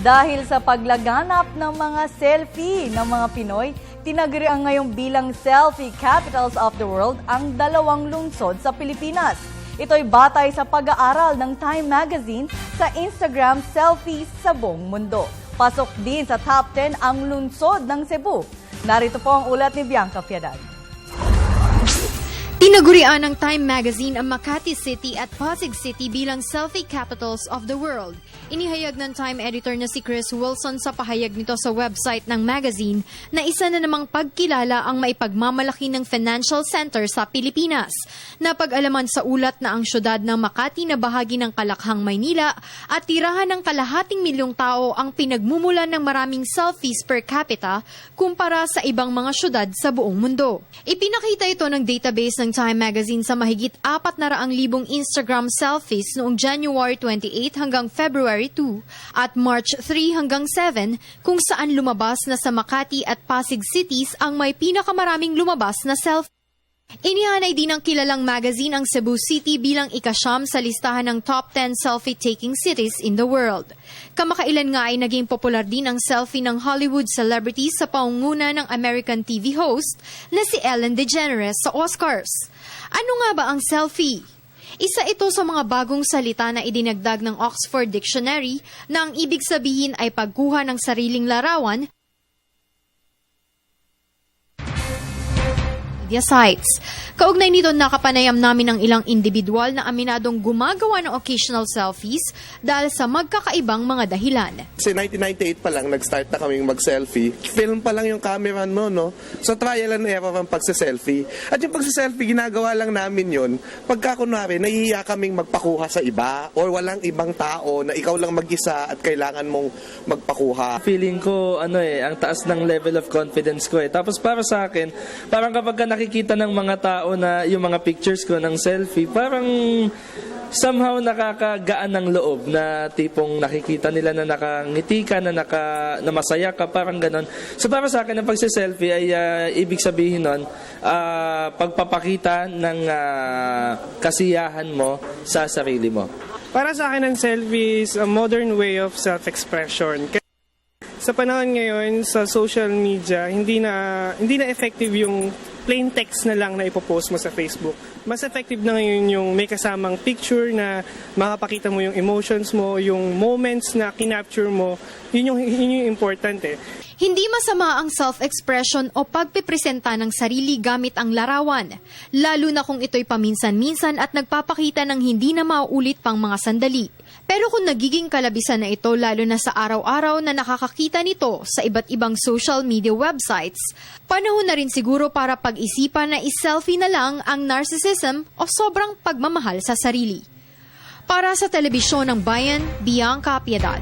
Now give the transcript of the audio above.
Dahil sa paglaganap ng mga selfie ng mga Pinoy, tinagurian ngayong bilang selfie capitals of the world ang dalawang lungsod sa Pilipinas. Ito'y batay sa pag-aaral ng Time Magazine sa Instagram selfies sa buong mundo. Pasok din sa top 10 ang lungsod ng Cebu. Narito po ang ulat ni Bianca Piedad. Tinagurian ng Time Magazine ang Makati City at Pasig City bilang selfie capitals of the world. Inihayag ng Time editor na si Chris Wilson sa pahayag nito sa website ng magazine na isa na namang pagkilala ang maipagmamalaki ng financial center sa Pilipinas. Napag-alaman sa ulat na ang syudad ng Makati na bahagi ng Kalakhang, Maynila at tirahan ng 250,000 tao ang pinagmumulan ng maraming selfies per capita kumpara sa ibang mga syudad sa buong mundo. Ipinakita ito ng database ng Time Magazine sa mahigit 400,000 Instagram selfies noong January 28 hanggang February 2 at March 3 hanggang 7 kung saan lumabas na sa Makati at Pasig cities ang may pinakamaraming lumabas na selfie. Inihanay din ng kilalang magazine ang Cebu City bilang ika-9 sa listahan ng top 10 selfie-taking cities in the world. Kamakailan nga ay naging popular din ang selfie ng Hollywood celebrities sa pangunguna ng American TV host na si Ellen DeGeneres sa Oscars. Ano nga ba ang selfie? Isa ito sa mga bagong salita na idinagdag ng Oxford Dictionary na ang ibig sabihin ay pagkuha ng sariling larawan media sites. Kaugnay nito, nakapanayam namin ng ilang individual na aminadong gumagawa ng occasional selfies dahil sa magkakaibang mga dahilan. Kasi 1998 pa lang, nag-start na kaming mag-selfie. Film pa lang yung camera mo, no? So, trial and error ang pagsa-selfie. At yung pagsa-selfie, ginagawa lang namin yun. Pagka kunwari, nahihiya kaming magpakuha sa iba or walang ibang tao na ikaw lang mag-isa at kailangan mong magpakuha. Feeling ko, ang taas ng level of confidence ko eh. Tapos para sa akin, parang kapag nakikita ng mga tao na yung mga pictures ko ng selfie, parang somehow nakakagaan ng loob na tipong nakikita nila na nakangiti ka, na masaya ka, parang ganon. So para sa akin, ang pagsiselfie ay ibig sabihin nun, pagpapakita ng kasiyahan mo sa sarili mo. Para sa akin, ang selfie is a modern way of self-expression. Sa panahon ngayon, sa social media, hindi na effective yung plain text na lang na ipopost mo sa Facebook. Mas effective na ngayon yung may kasamang picture na makapakita mo yung emotions mo, yung moments na kinapture mo, yun yung importante. Hindi masama ang self-expression o pagpipresenta ng sarili gamit ang larawan, lalo na kung ito'y paminsan-minsan at nagpapakita ng hindi na mauulit pang mga sandali. Pero kung nagiging kalabisan na ito lalo na sa araw-araw na nakakakita nito sa iba't ibang social media websites, panahon na rin siguro para pag-isipan na is-selfie na lang ang narcissism o sobrang pagmamahal sa sarili. Para sa Telebisyon ng Bayan, Bianca Piedad.